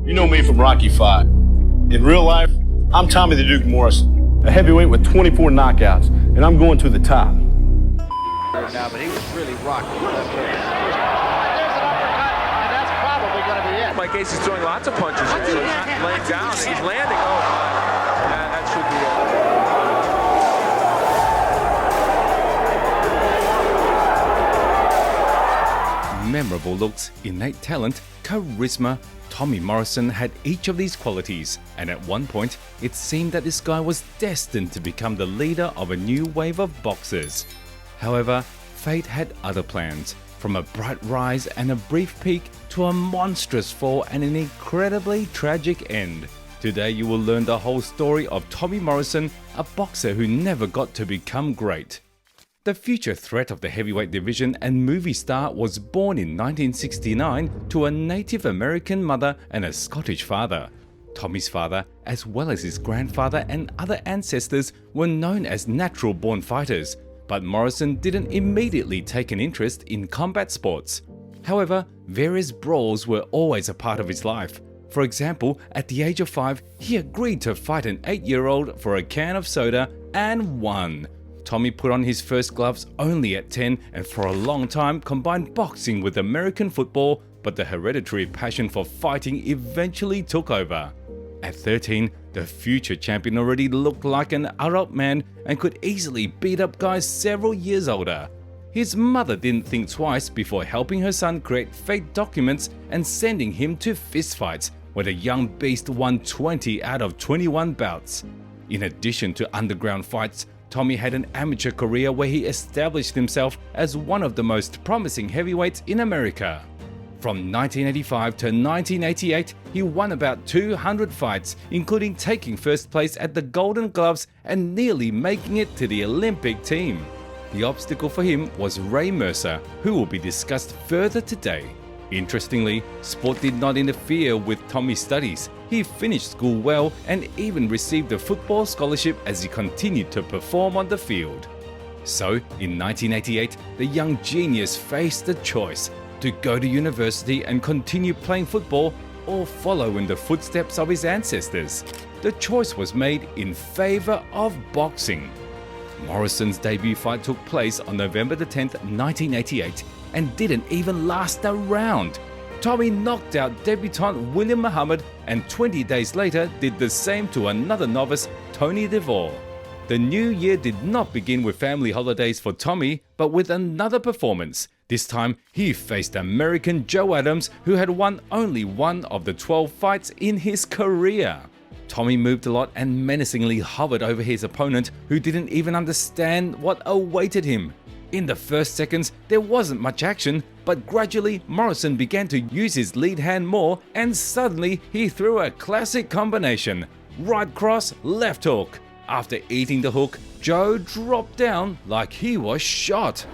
You know me from Rocky V. In real life, I'm Tommy the Duke Morrison, a heavyweight with 24 knockouts, and I'm going to the top. Now, but he was really rocking that place. There's an uppercut, and that's probably going to be it. Mike Casey's throwing lots of punches. So he's not laying down. He's landing. Oh, my. And that should be it. Memorable looks, innate talent, charisma. Tommy Morrison had each of these qualities, and at one point, it seemed that this guy was destined to become the leader of a new wave of boxers. However, fate had other plans, from a bright rise and a brief peak to a monstrous fall and an incredibly tragic end. Today you will learn the whole story of Tommy Morrison, a boxer who never got to become great. The future threat of the heavyweight division and movie star was born in 1969 to a Native American mother and a Scottish father. Tommy's father, as well as his grandfather and other ancestors, were known as natural-born fighters, but Morrison didn't immediately take an interest in combat sports. However, various brawls were always a part of his life. For example, at the age of 5, he agreed to fight an 8-year-old for a can of soda and won. Tommy put on his first gloves only at 10 and for a long time combined boxing with American football, but the hereditary passion for fighting eventually took over. At 13, the future champion already looked like an adult man and could easily beat up guys several years older. His mother didn't think twice before helping her son create fake documents and sending him to fistfights, where the young beast won 20 out of 21 bouts. In addition to underground fights, Tommy had an amateur career where he established himself as one of the most promising heavyweights in America. From 1985 to 1988, he won about 200 fights, including taking first place at the Golden Gloves and nearly making it to the Olympic team. The obstacle for him was Ray Mercer, who will be discussed further today. Interestingly, sport did not interfere with Tommy's studies. He finished school well and even received a football scholarship as he continued to perform on the field. So, in 1988, the young genius faced a choice: to go to university and continue playing football or follow in the footsteps of his ancestors. The choice was made in favor of boxing. Morrison's debut fight took place on November 10, 1988, and didn't even last a round. Tommy knocked out debutant William Muhammad and 20 days later did the same to another novice, Tony DeVore. The new year did not begin with family holidays for Tommy, but with another performance. This time, he faced American Joe Adams, who had won only one of the 12 fights in his career. Tommy moved a lot and menacingly hovered over his opponent, who didn't even understand what awaited him. In the first seconds, there wasn't much action, but gradually Morrison began to use his lead hand more, and suddenly he threw a classic combination: right cross, left hook. After eating the hook, Joe dropped down like he was shot.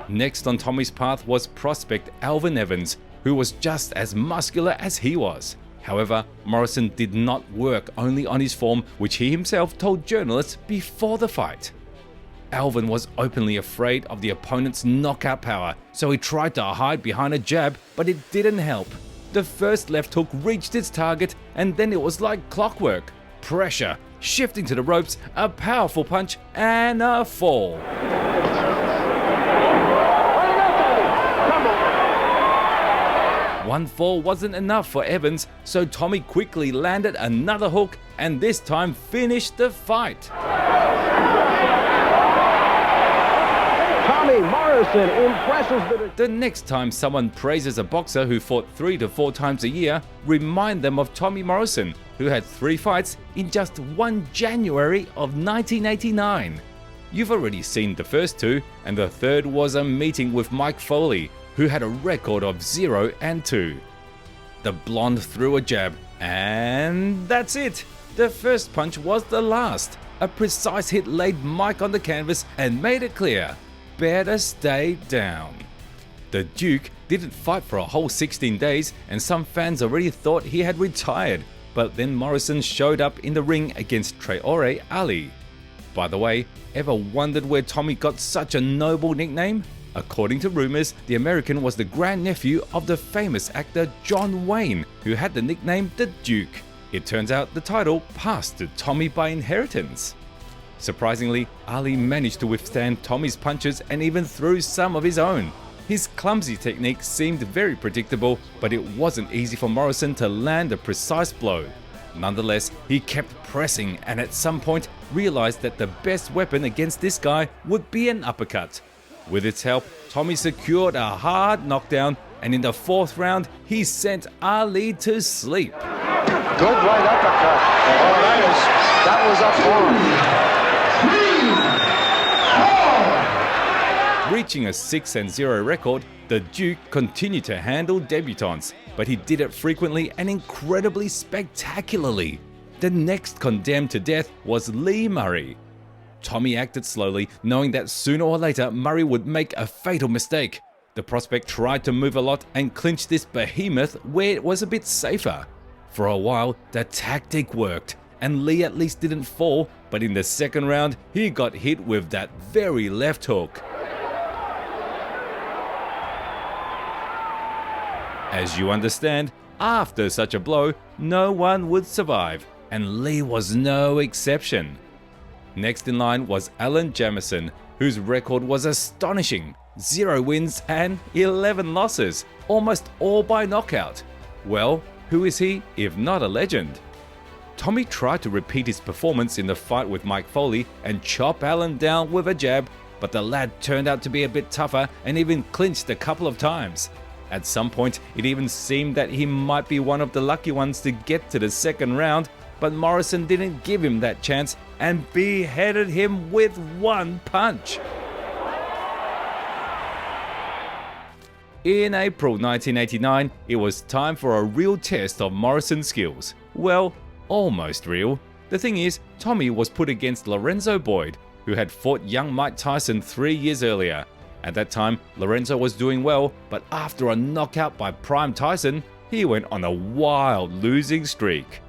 Next on Tommy's path was prospect Alvin Evans, who was just as muscular as he was. However, Morrison did not work only on his form, which he himself told journalists before the fight. Alvin was openly afraid of the opponent's knockout power, so he tried to hide behind a jab, but it didn't help. The first left hook reached its target, and then it was like clockwork. Pressure, shifting to the ropes, a powerful punch, and a fall. One fall wasn't enough for Evans, so Tommy quickly landed another hook and this time finished the fight. Tommy Morrison impresses The next time someone praises a boxer who fought 3 to 4 times a year, remind them of Tommy Morrison, who had 3 fights in just one January of 1989. You've already seen the first 2, and the third was a meeting with Mike Foley, who had a record of 0 and 2. The blonde threw a jab, and that's it. The first punch was the last. A precise hit laid Mike on the canvas and made it clear: better stay down. The Duke didn't fight for a whole 16 days, and some fans already thought he had retired, but then Morrison showed up in the ring against Traore Ali. By the way, ever wondered where Tommy got such a noble nickname? According to rumors, the American was the grandnephew of the famous actor John Wayne, who had the nickname the Duke. It turns out the title passed to Tommy by inheritance. Surprisingly, Ali managed to withstand Tommy's punches and even threw some of his own. His clumsy technique seemed very predictable, but it wasn't easy for Morrison to land a precise blow. Nonetheless, he kept pressing and at some point realized that the best weapon against this guy would be an uppercut. With its help, Tommy secured a hard knockdown, and in the 4th round, he sent Ali to sleep. Good right uppercut. Oh, that was up hard. Reaching a 6-0 record, the Duke continued to handle debutants, but he did it frequently and incredibly spectacularly. The next condemned to death was Lee Murray. Tommy acted slowly, knowing that sooner or later Murray would make a fatal mistake. The prospect tried to move a lot and clinch this behemoth where it was a bit safer. For a while, the tactic worked, and Lee at least didn't fall, but in the 2nd round, he got hit with that very left hook. As you understand, after such a blow, no one would survive, and Lee was no exception. Next in line was Alan Jamison, whose record was astonishing: 0 wins and 11 losses, almost all by knockout. Well, who is he if not a legend? Tommy tried to repeat his performance in the fight with Mike Foley and chop Alan down with a jab, but the lad turned out to be a bit tougher and even clinched a couple of times. At some point, it even seemed that he might be one of the lucky ones to get to the 2nd round, but Morrison didn't give him that chance and beheaded him with 1 punch. In April 1989, it was time for a real test of Morrison's skills. Well, almost real. The thing is, Tommy was put against Lorenzo Boyd, who had fought young Mike Tyson 3 years earlier. At that time, Lorenzo was doing well, but after a knockout by Prime Tyson, he went on a wild losing streak.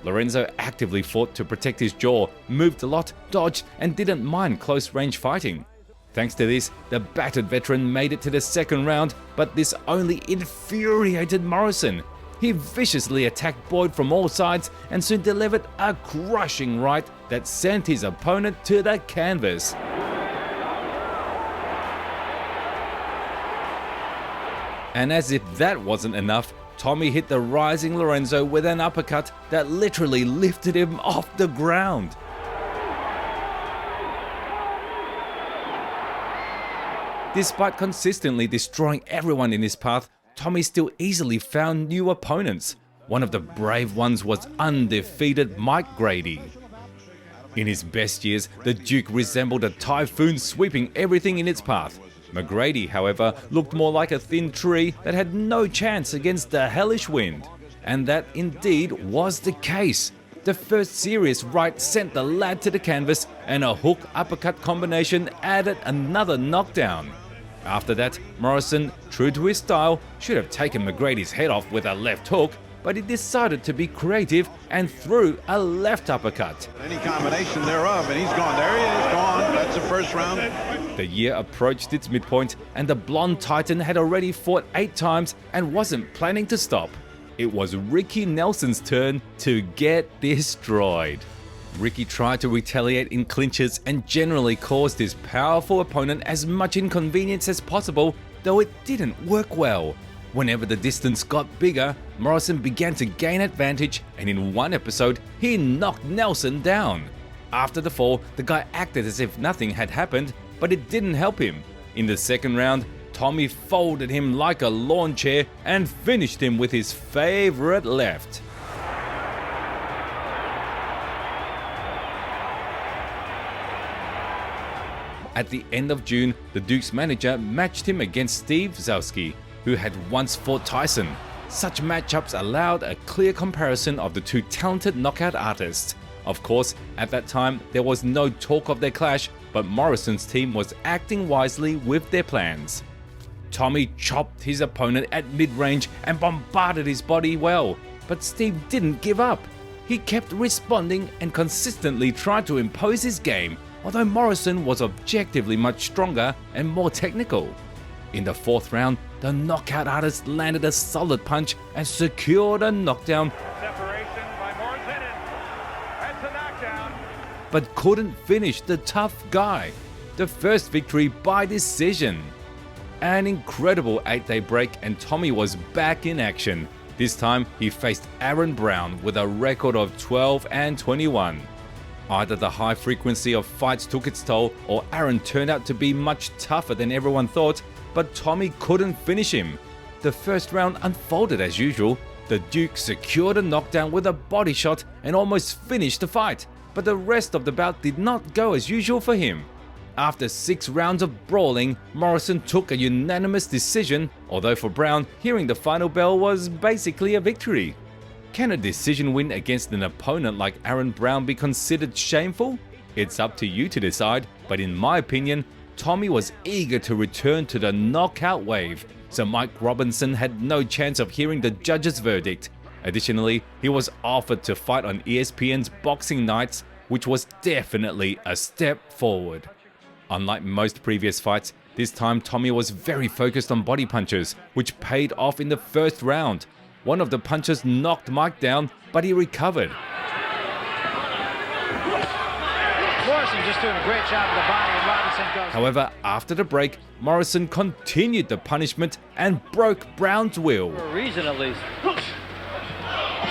Lorenzo actively fought to protect his jaw, moved a lot, dodged, and didn't mind close-range fighting. Thanks to this, the battered veteran made it to the 2nd round, but this only infuriated Morrison. He viciously attacked Boyd from all sides and soon delivered a crushing right that sent his opponent to the canvas. And as if that wasn't enough, Tommy hit the rising Lorenzo with an uppercut that literally lifted him off the ground. Despite consistently destroying everyone in his path, Tommy still easily found new opponents. One of the brave ones was undefeated Mike Grady. In his best years, the Duke resembled a typhoon sweeping everything in its path. McGrady, however, looked more like a thin tree that had no chance against the hellish wind. And that indeed was the case. The first serious right sent the lad to the canvas, and a hook-uppercut combination added another knockdown. After that, Morrison, true to his style, should have taken McGrady's head off with a left hook, but he decided to be creative and threw a left uppercut. Any combination thereof, and he's gone. There he is, gone. That's the 1st round. The year approached its midpoint, and the blonde titan had already fought 8 times and wasn't planning to stop. It was Ricky Nelson's turn to get destroyed. Ricky tried to retaliate in clinches and generally caused his powerful opponent as much inconvenience as possible, though it didn't work well. Whenever the distance got bigger, Morrison began to gain advantage, and in one episode, he knocked Nelson down. After the fall, the guy acted as if nothing had happened, but it didn't help him. In the 2nd round, Tommy folded him like a lawn chair and finished him with his favorite left. At the end of June, the Duke's manager matched him against Steve Zalski, who had once fought Tyson. Such matchups allowed a clear comparison of the two talented knockout artists. Of course, at that time, there was no talk of their clash, but Morrison's team was acting wisely with their plans. Tommy chopped his opponent at mid-range and bombarded his body well, but Steve didn't give up. He kept responding and consistently tried to impose his game, although Morrison was objectively much stronger and more technical. In the 4th round, the knockout artist landed a solid punch and secured a knockdown, Separation by Morrison, and that's a knockdown. but couldn't finish the tough guy. The first victory by decision. An incredible 8-day break and Tommy was back in action. This time he faced Aaron Brown with a record of 12-21. Either the high frequency of fights took its toll or Aaron turned out to be much tougher than everyone thought, but Tommy couldn't finish him. The first round unfolded as usual. The Duke secured a knockdown with a body shot and almost finished the fight, but the rest of the bout did not go as usual for him. After 6 rounds of brawling, Morrison took a unanimous decision, although for Brown, hearing the final bell was basically a victory. Can a decision win against an opponent like Aaron Brown be considered shameful? It's up to you to decide, but in my opinion, Tommy was eager to return to the knockout wave, so Mike Robinson had no chance of hearing the judge's verdict. Additionally, he was offered to fight on ESPN's Boxing Nights, which was definitely a step forward. Unlike most previous fights, this time Tommy was very focused on body punches, which paid off in the first round. One of the punches knocked Mike down, but he recovered. Morrison just doing a great job with the body, and Robinson goes. However, after the break, Morrison continued the punishment and broke Brown's will. For a reason at least.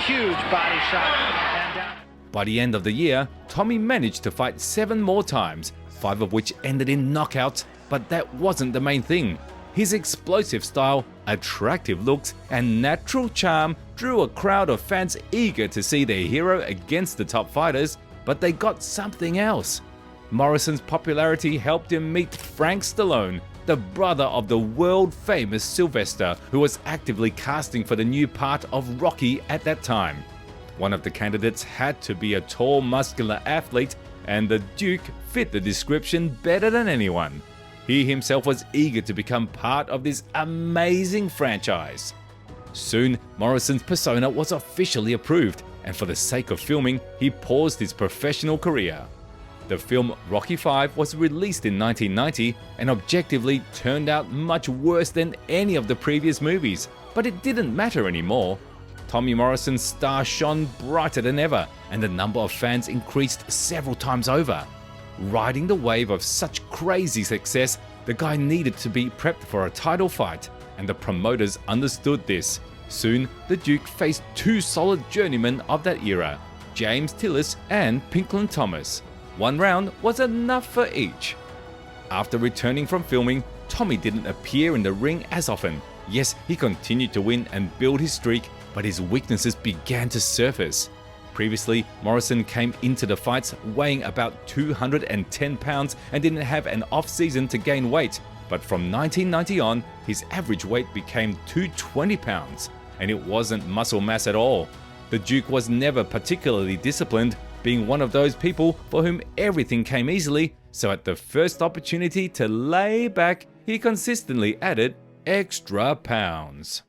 Huge body shot and down. By the end of the year, Tommy managed to fight 7 more times, 5 of which ended in knockouts, but that wasn't the main thing. His explosive style, attractive looks, and natural charm drew a crowd of fans eager to see their hero against the top fighters, but they got something else. Morrison's popularity helped him meet Frank Stallone, the brother of the world-famous Sylvester, who was actively casting for the new part of Rocky at that time. One of the candidates had to be a tall, muscular athlete, and the Duke fit the description better than anyone. He himself was eager to become part of this amazing franchise. Soon, Morrison's persona was officially approved, and for the sake of filming, he paused his professional career. The film Rocky V was released in 1990 and objectively turned out much worse than any of the previous movies, but it didn't matter anymore. Tommy Morrison's star shone brighter than ever, and the number of fans increased several times over. Riding the wave of such crazy success, the guy needed to be prepped for a title fight, and the promoters understood this. Soon, the Duke faced 2 solid journeymen of that era, James Tillis and Pinklon Thomas. 1 round was enough for each. After returning from filming, Tommy didn't appear in the ring as often. Yes, he continued to win and build his streak, but his weaknesses began to surface. Previously, Morrison came into the fights weighing about 210 pounds and didn't have an off-season to gain weight, but from 1990 on, his average weight became 220 pounds, and it wasn't muscle mass at all. The Duke was never particularly disciplined, being one of those people for whom everything came easily, so at the first opportunity to lay back, he consistently added extra pounds.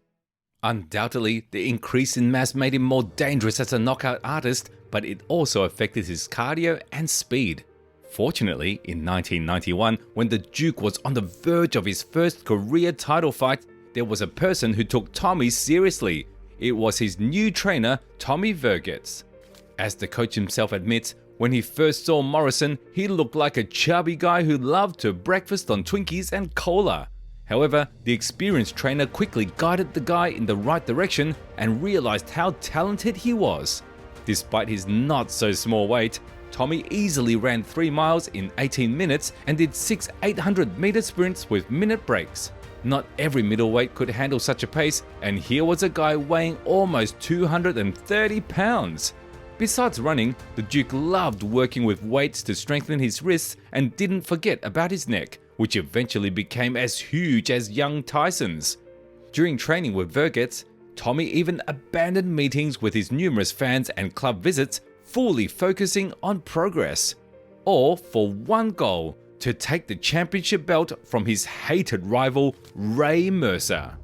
Undoubtedly, the increase in mass made him more dangerous as a knockout artist, but it also affected his cardio and speed. Fortunately, in 1991, when the Duke was on the verge of his first career title fight, there was a person who took Tommy seriously. It was his new trainer, Tommy Vergetz. As the coach himself admits, when he first saw Morrison, he looked like a chubby guy who loved to breakfast on Twinkies and cola. However, the experienced trainer quickly guided the guy in the right direction and realized how talented he was. Despite his not so small weight, Tommy easily ran 3 miles in 18 minutes and did 6 800-meter sprints with minute breaks. Not every middleweight could handle such a pace, and here was a guy weighing almost 230 pounds. Besides running, the Duke loved working with weights to strengthen his wrists and didn't forget about his neck, which eventually became as huge as young Tyson's. During training with Vergetz, Tommy even abandoned meetings with his numerous fans and club visits, fully focusing on progress. All for one goal: to take the championship belt from his hated rival, Ray Mercer.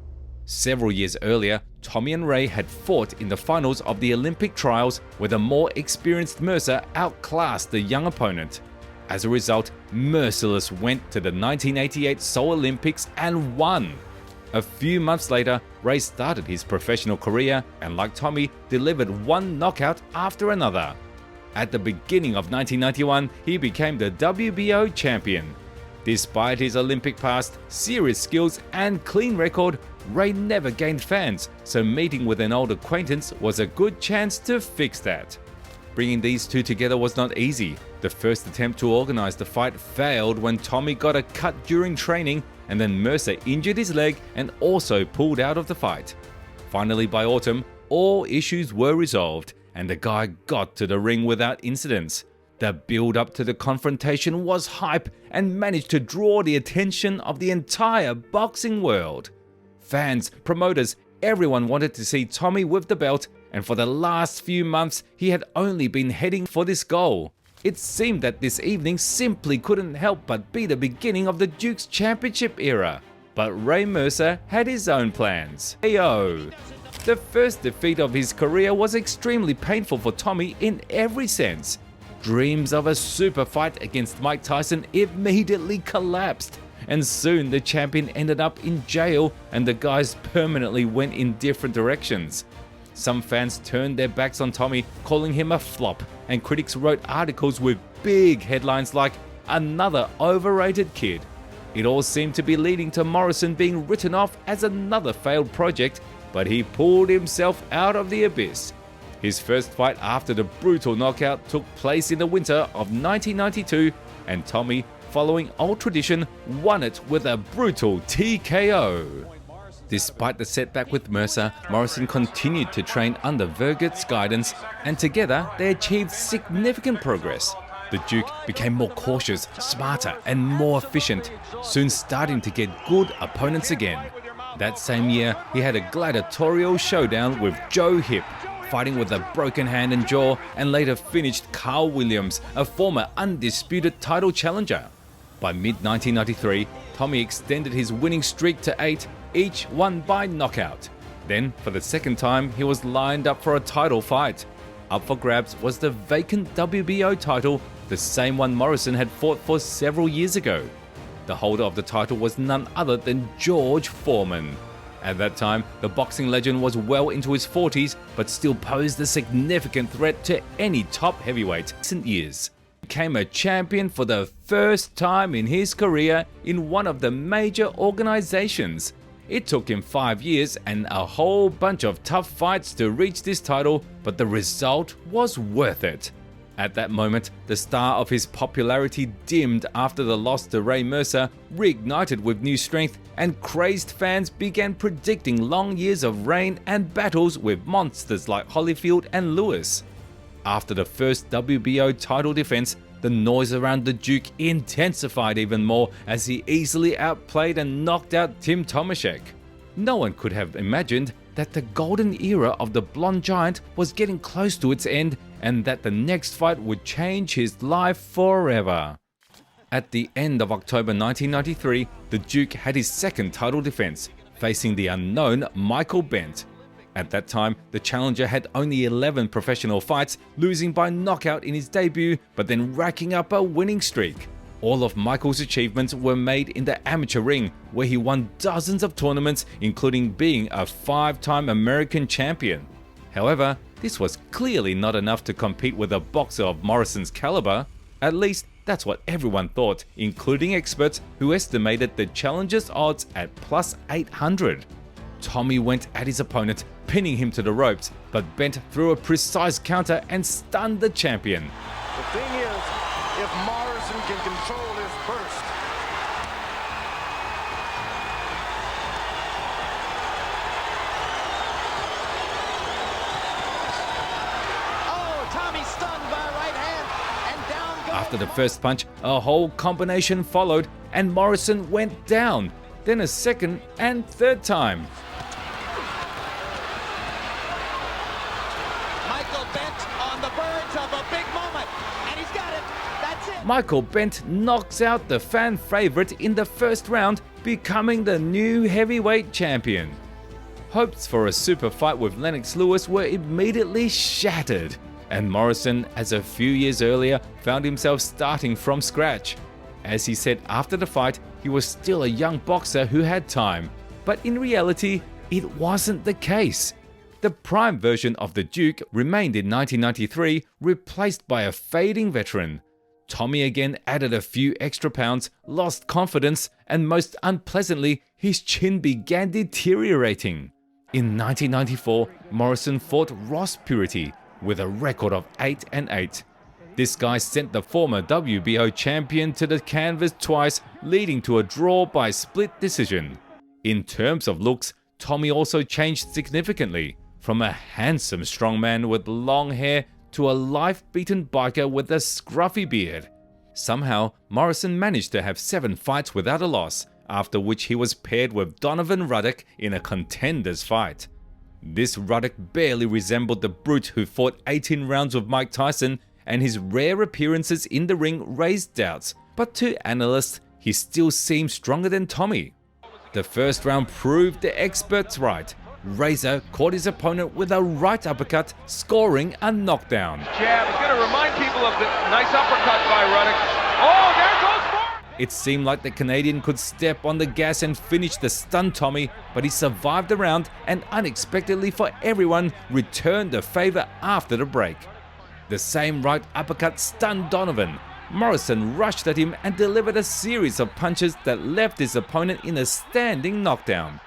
Several years earlier, Tommy and Ray had fought in the finals of the Olympic trials, where the more experienced Mercer outclassed the young opponent. As a result, Merciless went to the 1988 Seoul Olympics and won. A few months later, Ray started his professional career and, like Tommy, delivered one knockout after another. At the beginning of 1991, he became the WBO champion. Despite his Olympic past, serious skills and clean record, Ray never gained fans, so meeting with an old acquaintance was a good chance to fix that. Bringing these two together was not easy. The first attempt to organize the fight failed when Tommy got a cut during training, and then Mercer injured his leg and also pulled out of the fight. Finally, by autumn, all issues were resolved, and the guy got to the ring without incidents. The build-up to the confrontation was hype and managed to draw the attention of the entire boxing world. Fans, promoters, everyone wanted to see Tommy with the belt, and for the last few months he had only been heading for this goal. It seemed that this evening simply couldn't help but be the beginning of the Duke's championship era. But Ray Mercer had his own plans. KO. The first defeat of his career was extremely painful for Tommy in every sense. Dreams of a super fight against Mike Tyson immediately collapsed, and soon the champion ended up in jail and the guys permanently went in different directions. Some fans turned their backs on Tommy, calling him a flop, and critics wrote articles with big headlines like, "Another overrated kid." It all seemed to be leading to Morrison being written off as another failed project, but he pulled himself out of the abyss. His first fight after the brutal knockout took place in the winter of 1992, and Tommy, following old tradition, won it with a brutal TKO. Despite the setback with Mercer, Morrison continued to train under Vergert's guidance, and together they achieved significant progress. The Duke became more cautious, smarter, and more efficient, soon starting to get good opponents again. That same year, he had a gladiatorial showdown with Joe Hip, fighting with a broken hand and jaw, and later finished Carl Williams, a former undisputed title challenger. By mid-1993, Tommy extended his winning streak to 8, each won by knockout. Then, for the second time, he was lined up for a title fight. Up for grabs was the vacant WBO title, the same one Morrison had fought for several years ago. The holder of the title was none other than George Foreman. At that time, the boxing legend was well into his 40s, but still posed a significant threat to any top heavyweight in recent years. He became a champion for the first time in his career in one of the major organizations. It took him 5 years and a whole bunch of tough fights to reach this title, but the result was worth it. At that moment, the star of his popularity dimmed after the loss to Ray Mercer, reignited with new strength, and crazed fans began predicting long years of reign and battles with monsters like Holyfield and Lewis. After the first WBO title defense, the noise around the Duke intensified even more as he easily outplayed and knocked out Tim Tomaszek. No one could have imagined that the golden era of the blonde giant was getting close to its end, and that the next fight would change his life forever. At the end of October 1993, the Duke had his second title defense, facing the unknown Michael Bentt. At that time, the challenger had only 11 professional fights, losing by knockout in his debut, but then racking up a winning streak. All of Michael's achievements were made in the amateur ring, where he won dozens of tournaments, including being a 5-time American champion. However, this was clearly not enough to compete with a boxer of Morrison's caliber. At least, that's what everyone thought, including experts who estimated the challenger's odds at plus 800. Tommy went at his opponent, pinning him to the ropes, but Bentt threw a precise counter and stunned the champion. The thing is, if Morrison can control his burst. Oh, Tommy stunned by a right hand, and down goes. After the first punch, a whole combination followed, and Morrison went down, then a second and third time. Michael Bentt on the verge of a big moment, and he's got it. That's it. Michael Bentt knocks out the fan favorite in the first round, becoming the new heavyweight champion. Hopes for a super fight with Lennox Lewis were immediately shattered, and Morrison, as a few years earlier, found himself starting from scratch. As he said after the fight, he was still a young boxer who had time, but in reality, it wasn't the case. The prime version of the Duke remained in 1993, replaced by a fading veteran. Tommy again added a few extra pounds, lost confidence, and most unpleasantly, his chin began deteriorating. In 1994, Morrison fought Ross Purity with a record of 8-8. This guy sent the former WBO champion to the canvas twice, leading to a draw by split decision. In terms of looks, Tommy also changed significantly, from a handsome strongman with long hair to a life-beaten biker with a scruffy beard. Somehow, Morrison managed to have 7 fights without a loss, after which he was paired with Donovan Ruddock in a contenders fight. This Ruddock barely resembled the brute who fought 18 rounds with Mike Tyson, and his rare appearances in the ring raised doubts, but to analysts, he still seemed stronger than Tommy. The first round proved the experts right. Razor caught his opponent with a right uppercut, scoring a knockdown. Jab is going to remind people of the nice uppercut by Ruddock. Oh, there goes Morrison! It seemed like the Canadian could step on the gas and finish the stunned Tommy, but he survived the round and unexpectedly for everyone returned the favor after the break. The same right uppercut stunned Donovan. Morrison rushed at him and delivered a series of punches that left his opponent in a standing knockdown.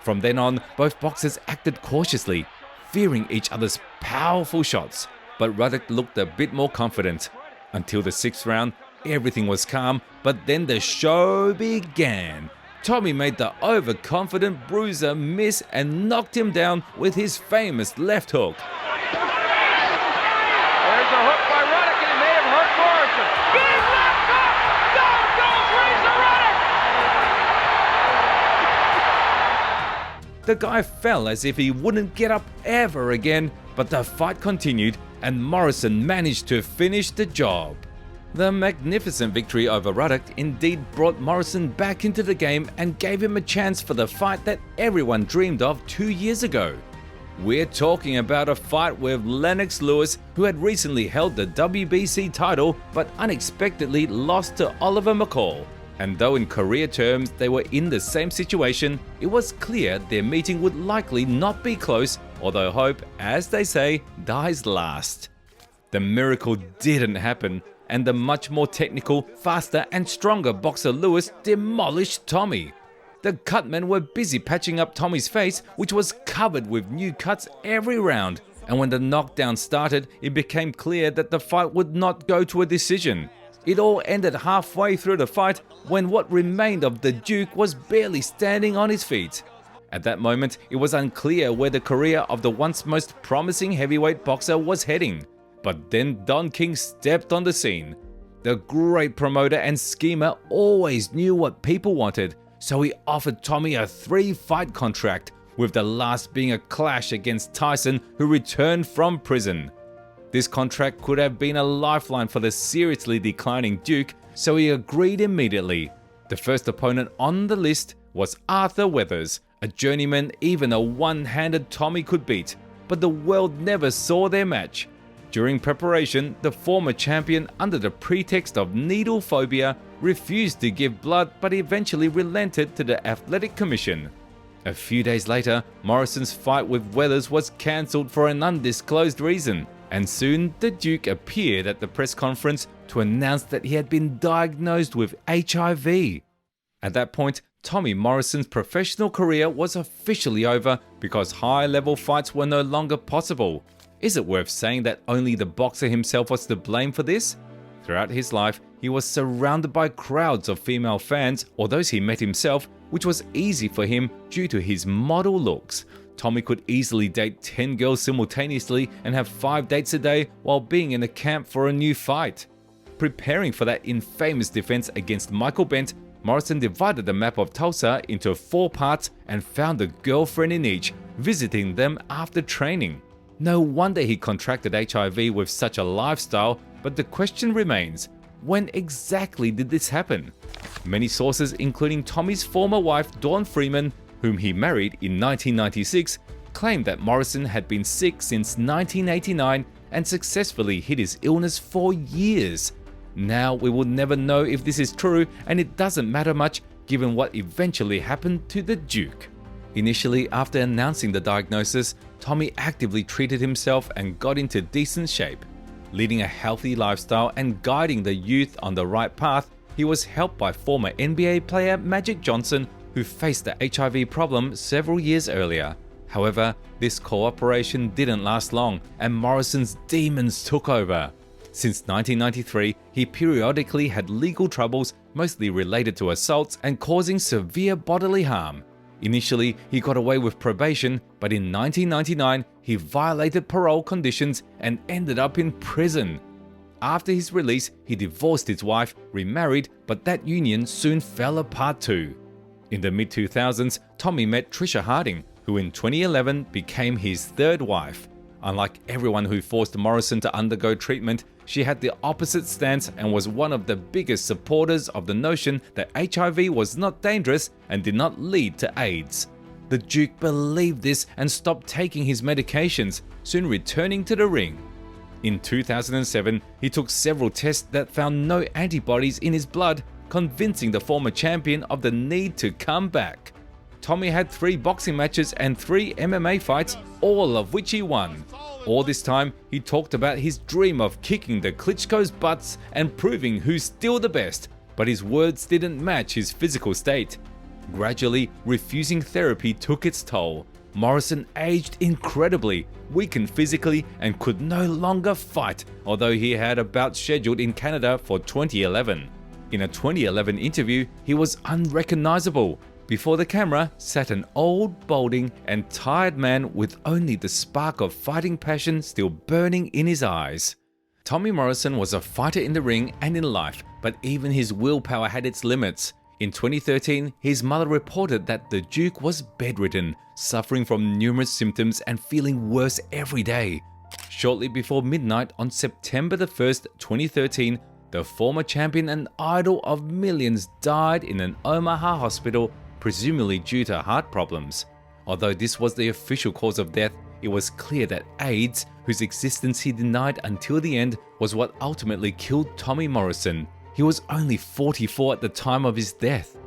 From then on, both boxers acted cautiously, fearing each other's powerful shots, but Ruddock looked a bit more confident. Until the 6th round, everything was calm, but then the show began. Tommy made the overconfident bruiser miss and knocked him down with his famous left hook. There's a hook by Ruddock, and he may have hurt Morrison. Big left hook! Down goes Razor Ruddock! The guy fell as if he wouldn't get up ever again, but the fight continued and Morrison managed to finish the job. The magnificent victory over Ruddock indeed brought Morrison back into the game and gave him a chance for the fight that everyone dreamed of 2 years ago. We're talking about a fight with Lennox Lewis, who had recently held the WBC title but unexpectedly lost to Oliver McCall. And though in career terms they were in the same situation, it was clear their meeting would likely not be close, although hope, as they say, dies last. The miracle didn't happen, and the much more technical, faster and stronger boxer Lewis demolished Tommy. The cutmen were busy patching up Tommy's face, which was covered with new cuts every round, and when the knockdown started, it became clear that the fight would not go to a decision. It all ended halfway through the fight when what remained of the Duke was barely standing on his feet. At that moment, it was unclear where the career of the once most promising heavyweight boxer was heading. But then Don King stepped on the scene. The great promoter and schemer always knew what people wanted, so he offered Tommy a 3-fight contract, with the last being a clash against Tyson, who returned from prison. This contract could have been a lifeline for the seriously declining Duke, so he agreed immediately. The first opponent on the list was Arthur Weathers, a journeyman even a one-handed Tommy could beat, but the world never saw their match. During preparation, the former champion, under the pretext of needle phobia, refused to give blood but eventually relented to the Athletic Commission. A few days later, Morrison's fight with Weathers was cancelled for an undisclosed reason, and soon the Duke appeared at the press conference to announce that he had been diagnosed with HIV. At that point, Tommy Morrison's professional career was officially over because high-level fights were no longer possible. Is it worth saying that only the boxer himself was to blame for this? Throughout his life, he was surrounded by crowds of female fans or those he met himself, which was easy for him due to his model looks. Tommy could easily date 10 girls simultaneously and have 5 dates a day while being in a camp for a new fight. Preparing for that infamous defense against Michael Bentt, Morrison divided the map of Tulsa into 4 parts and found a girlfriend in each, visiting them after training. No wonder he contracted HIV with such a lifestyle, but the question remains, when exactly did this happen? Many sources, including Tommy's former wife Dawn Freeman, whom he married in 1996, claimed that Morrison had been sick since 1989 and successfully hid his illness for years. Now we will never know if this is true, and it doesn't matter much given what eventually happened to the Duke. Initially, after announcing the diagnosis, Tommy actively treated himself and got into decent shape. Leading a healthy lifestyle and guiding the youth on the right path, he was helped by former NBA player Magic Johnson, who faced the HIV problem several years earlier. However, this cooperation didn't last long, and Morrison's demons took over. Since 1993, he periodically had legal troubles, mostly related to assaults and causing severe bodily harm. Initially, he got away with probation, but in 1999, he violated parole conditions and ended up in prison. After his release, he divorced his wife, remarried, but that union soon fell apart too. In the mid-2000s, Tommy met Trisha Harding, who in 2011 became his third wife. Unlike everyone who forced Morrison to undergo treatment, she had the opposite stance and was one of the biggest supporters of the notion that HIV was not dangerous and did not lead to AIDS. The Duke believed this and stopped taking his medications, soon returning to the ring. In 2007, he took several tests that found no antibodies in his blood, convincing the former champion of the need to come back. Tommy had 3 boxing matches and 3 MMA fights, all of which he won. All this time, he talked about his dream of kicking the Klitschko's butts and proving who's still the best, but his words didn't match his physical state. Gradually, refusing therapy took its toll. Morrison aged incredibly, weakened physically, and could no longer fight, although he had a bout scheduled in Canada for 2011. In a 2011 interview, he was unrecognizable. Before the camera sat an old, balding, and tired man with only the spark of fighting passion still burning in his eyes. Tommy Morrison was a fighter in the ring and in life, but even his willpower had its limits. In 2013, his mother reported that the Duke was bedridden, suffering from numerous symptoms and feeling worse every day. Shortly before midnight on September 1st, 2013, the former champion and idol of millions died in an Omaha hospital, presumably due to heart problems. Although this was the official cause of death, it was clear that AIDS, whose existence he denied until the end, was what ultimately killed Tommy Morrison. He was only 44 at the time of his death.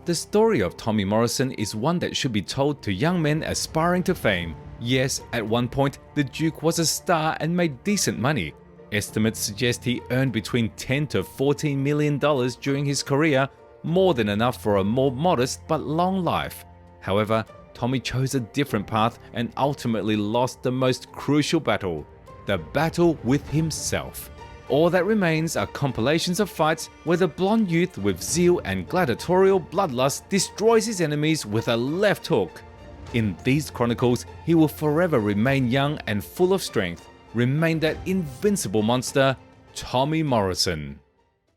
The story of Tommy Morrison is one that should be told to young men aspiring to fame. Yes, at one point, the Duke was a star and made decent money. Estimates suggest he earned between $10 to $14 million during his career, more than enough for a more modest but long life. However, Tommy chose a different path and ultimately lost the most crucial battle, the battle with himself. All that remains are compilations of fights where the blonde youth with zeal and gladiatorial bloodlust destroys his enemies with a left hook. In these chronicles, he will forever remain young and full of strength, remain that invincible monster, Tommy Morrison.